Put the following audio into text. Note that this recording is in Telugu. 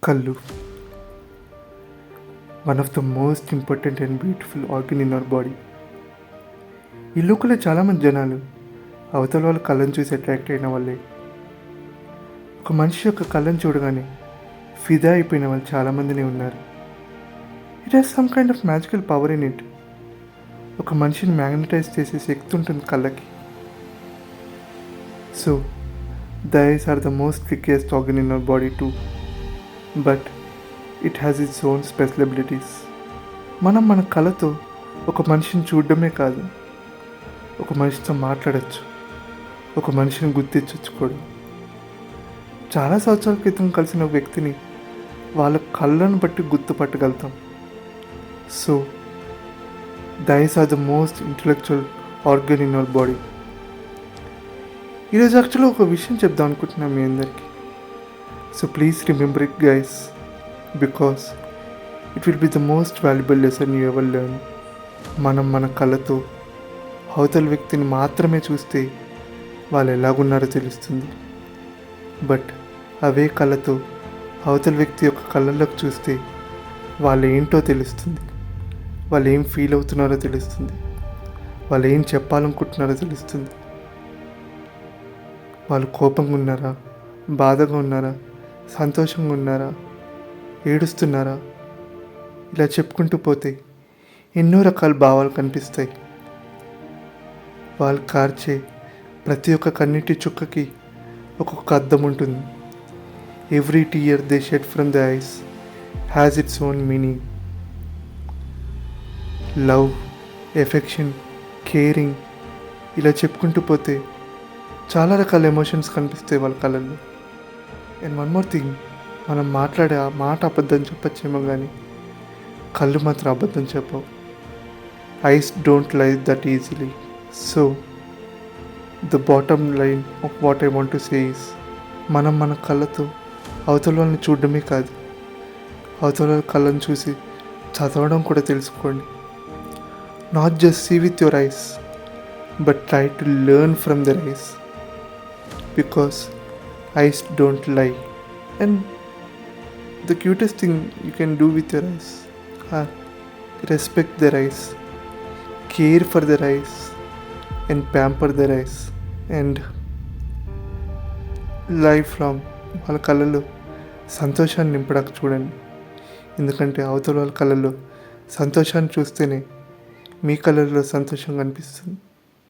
కళ్ళు, one of the most important and beautiful organ in our body. ఈ లోకంలో చాలామంది జనాలు అవతల వాళ్ళ కళ్ళను చూసి అట్రాక్ట్ అయిన వాళ్ళే. ఒక మనిషి యొక్క కళ్ళను చూడగానే ఫిదా అయిపోయిన వాళ్ళు చాలామందినే ఉన్నారు. It has some kind of magical power in it. ఒక మనిషిని మ్యాగ్నటైజ్ చేసే శక్తి ఉంటుంది కళ్ళకి. So the eyes are the most trickiest organ in our body too, but it has its own special abilities. మనం మన కళతో ఒక మనిషిని చూడడమే కాదు, ఒక మనిషితో మాట్లాడచ్చు, ఒక మనిషిని గుర్తించవచ్చు కూడా. చాలా సంవత్సరాల క్రితం కలిసిన ఒక వ్యక్తిని వాళ్ళ కళ్ళను బట్టి గుర్తుపట్టగలుగుతాం. So the eyes are the most intellectual organ in our body. ఈరోజు యాక్చువల్గా ఒక విషయం చెప్దాం అనుకుంటున్నాను మీ అందరికీ. So please remember it guys, because it will be the most valuable lesson you ever learn. మనం మన కళ్ళతో అవతల వ్యక్తిని మాత్రమే చూస్తే వాళ్ళు ఎలాగున్నారో తెలుస్తుంది. బట్ అవే కళ్ళతో అవతల వ్యక్తి యొక్క కళ్ళలోకి చూస్తే వాళ్ళు ఏంటో తెలుస్తుంది, వాళ్ళు ఏం ఫీల్ అవుతున్నారో తెలుస్తుంది, వాళ్ళు ఏం చెప్పాలనుకుంటున్నారో తెలుస్తుంది. వాళ్ళు కోపంగా ఉన్నారా, బాధగా ఉన్నారా, సంతోషంగా ఉన్నారా, ఏడుస్తున్నారా, ఇలా చెప్పుకుంటూ పోతే ఎన్నో రకాల భావాలు కనిపిస్తాయి. వాళ్ళు కార్చే ప్రతి ఒక్క కన్నీటి చుక్కకి ఒక్కొక్క అర్థం ఉంటుంది. Every tear they shed from the ice has its own meaning. Love, affection, caring, ఇలా చెప్పుకుంటూ పోతే చాలా రకాల ఎమోషన్స్ కనిపిస్తాయి వాళ్ళ కళ్ళల్లో. అండ్ వన్ మోర్ థింగ్, మనం మాట్లాడే ఆ మాట అబద్ధం చెప్పచ్చేమో కానీ కళ్ళు మాత్రం అబద్ధం చెప్పవు. ఐస్ డోంట్ లై that easily. So the bottom line of what I want to say is, మనం మన కళ్ళతో అవతల వాళ్ళని చూడడమే కాదు, అవతల వాళ్ళ కళ్ళను చూసి చదవడం కూడా తెలుసుకోండి. Not just see with your eyes, but try to learn from their eyes, because eyes don't lie. And the cutest thing you can do with your eyes are respect their eyes, care for their eyes, and pamper their eyes, and lifelong వాళ్ళ కళ్ళలో సంతోషాన్ని నింపడానికి చూడండి. ఎందుకంటే అవతల వాళ్ళ కళ్ళలో సంతోషాన్ని చూస్తేనే మీ కళ్ళలో సంతోషం కనిపిస్తుంది.